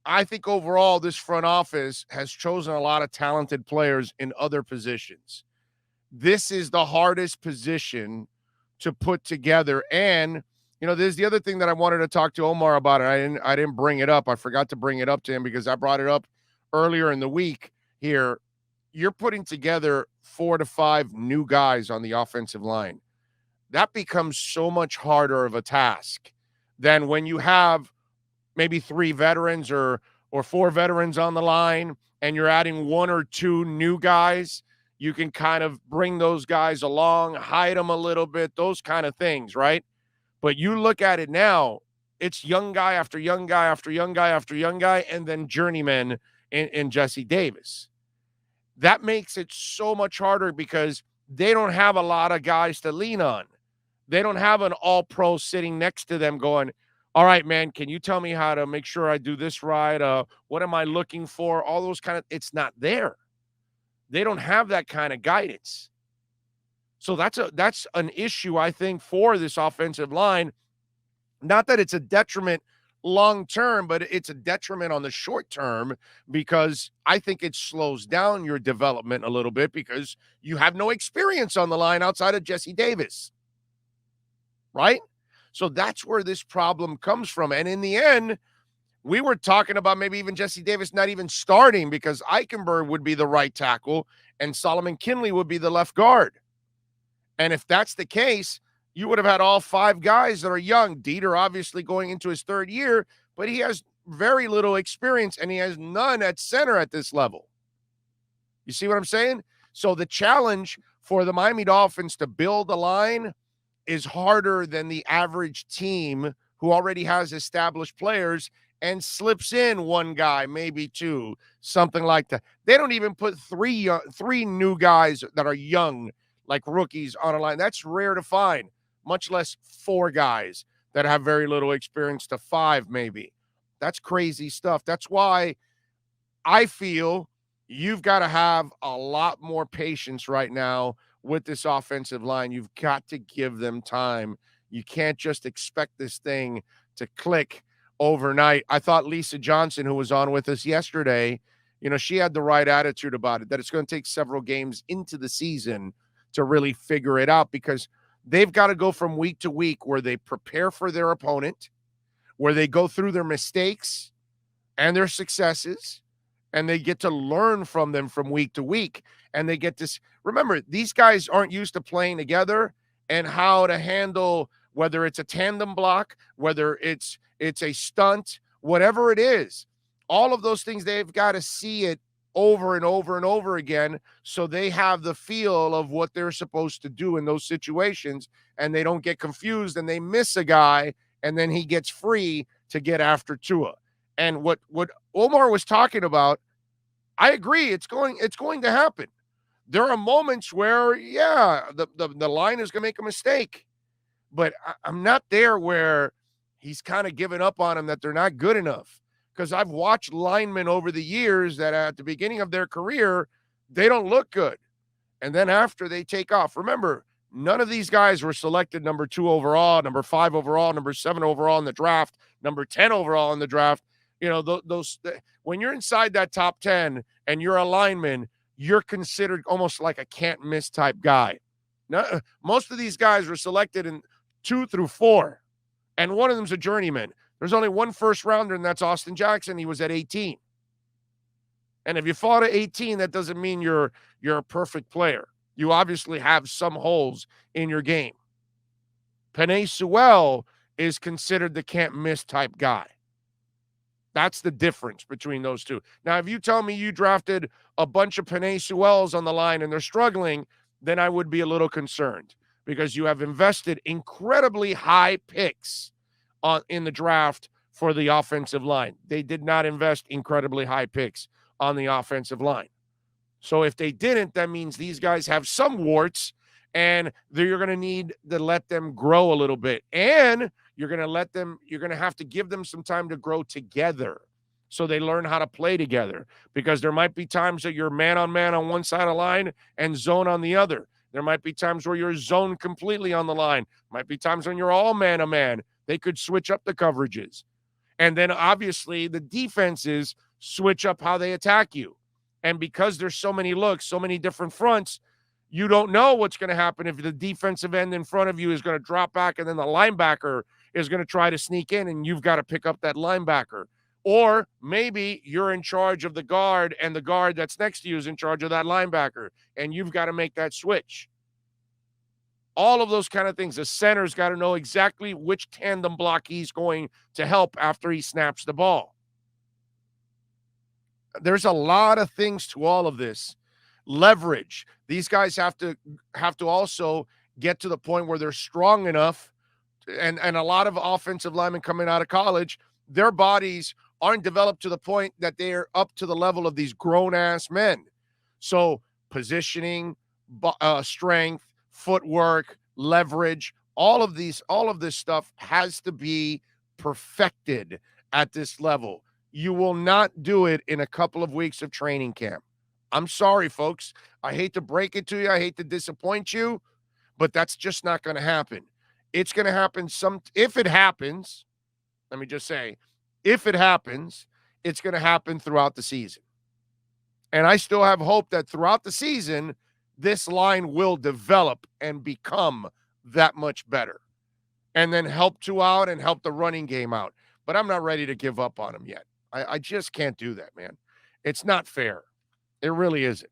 I think overall this front office has chosen a lot of talented players in other positions. This is the hardest position to put together. And, there's the other thing that I wanted to talk to Omar about, and I didn't bring it up. I forgot to bring it up to him because I brought it up earlier in the week here. You're putting together 4 to 5 new guys on the offensive line. That becomes so much harder of a task than when you have maybe 3 veterans or 4 veterans on the line and you're adding 1 or 2 new guys. You can kind of bring those guys along, hide them a little bit, those kind of things, right? But you look at it now, it's young guy after young guy after young guy after young guy, and then journeyman in Jesse Davis. That makes it so much harder because they don't have a lot of guys to lean on. They don't have an all-pro sitting next to them going, all right, man, can you tell me how to make sure I do this right? What am I looking for? All those kind of, it's not there. They don't have that kind of guidance. So that's an issue, I think, for this offensive line. Not that it's a detriment long term, but it's a detriment on the short term because I think it slows down your development a little bit because you have no experience on the line outside of Jesse Davis. Right? So that's where this problem comes from. And in the end, we were talking about maybe even Jesse Davis not even starting because Eichenberg would be the right tackle and Solomon Kinley would be the left guard. And if that's the case, you would have had all 5 guys that are young. Dieter obviously going into his 3rd year, but he has very little experience and he has none at center at this level. You see what I'm saying? So the challenge for the Miami Dolphins to build a line is harder than the average team who already has established players and slips in 1 guy, maybe 2, something like that. They don't even put 3 new guys that are young, like rookies, on a line. That's rare to find, much less 4 guys that have very little experience to 5 maybe. That's crazy stuff. That's why I feel you've got to have a lot more patience right now with this offensive line. You've got to give them time. You can't just expect this thing to click overnight. I thought Lisa Johnson, who was on with us yesterday, she had the right attitude about it, that it's going to take several games into the season to really figure it out because they've got to go from week to week where they prepare for their opponent, where they go through their mistakes and their successes, and they get to learn from them from week to week. And they get this. Remember, these guys aren't used to playing together and how to handle, whether it's a tandem block, whether it's a stunt, whatever it is. All of those things, they've got to see it over and over and over again so they have the feel of what they're supposed to do in those situations, and they don't get confused and they miss a guy and then he gets free to get after Tua. And what Omar was talking about, I agree, it's going to happen. There are moments where, the line is going to make a mistake, but I'm not there where he's kind of given up on them, that they're not good enough. Because I've watched linemen over the years that at the beginning of their career, they don't look good. And then after they take off, remember, none of these guys were selected number 2 overall, number 5 overall, number 7 overall in the draft, number 10 overall in the draft. When you're inside that top 10 and you're a lineman, you're considered almost like a can't miss type guy. Now, most of these guys were selected in 2 through 4, and one of them's a journeyman. There's only 1 first rounder, and that's Austin Jackson. He was at 18. And if you fall to 18, that doesn't mean you're a perfect player. You obviously have some holes in your game. Penei Sewell is considered the can't miss type guy. That's the difference between those two. Now, if you tell me you drafted a bunch of Penei Sewells on the line and they're struggling, then I would be a little concerned because you have invested incredibly high picks in the draft for the offensive line. They did not invest incredibly high picks on the offensive line. So if they didn't, that means these guys have some warts and you're going to need to let them grow a little bit. And you're going to have to give them some time to grow together so they learn how to play together, because there might be times that you're man on man on one side of the line and zone on the other. There might be times where you're zoned completely on the line. Might be times when you're all man on man. They could switch up the coverages. And then obviously the defenses switch up how they attack you. And because there's so many looks, so many different fronts, you don't know what's going to happen if the defensive end in front of you is going to drop back and then the linebacker is going to try to sneak in and you've got to pick up that linebacker. Or maybe you're in charge of the guard and the guard that's next to you is in charge of that linebacker and you've got to make that switch. All of those kind of things. The center's got to know exactly which tandem block he's going to help after he snaps the ball. There's a lot of things to all of this. Leverage. These guys have to also get to the point where they're strong enough, and a lot of offensive linemen coming out of college, their bodies aren't developed to the point that they're up to the level of these grown-ass men. So positioning, strength, footwork, leverage, all of this stuff has to be perfected at this level. You will not do it in a couple of weeks of training camp. I'm sorry, folks. I hate to break it to you. I hate to disappoint you, but that's just not going to happen. It's going to happen if it happens, let me just say, if it happens, it's going to happen throughout the season. And I still have hope that throughout the season, this line will develop and become that much better. And then help two out and help the running game out. But I'm not ready to give up on them yet. I just can't do that, man. It's not fair. It really isn't.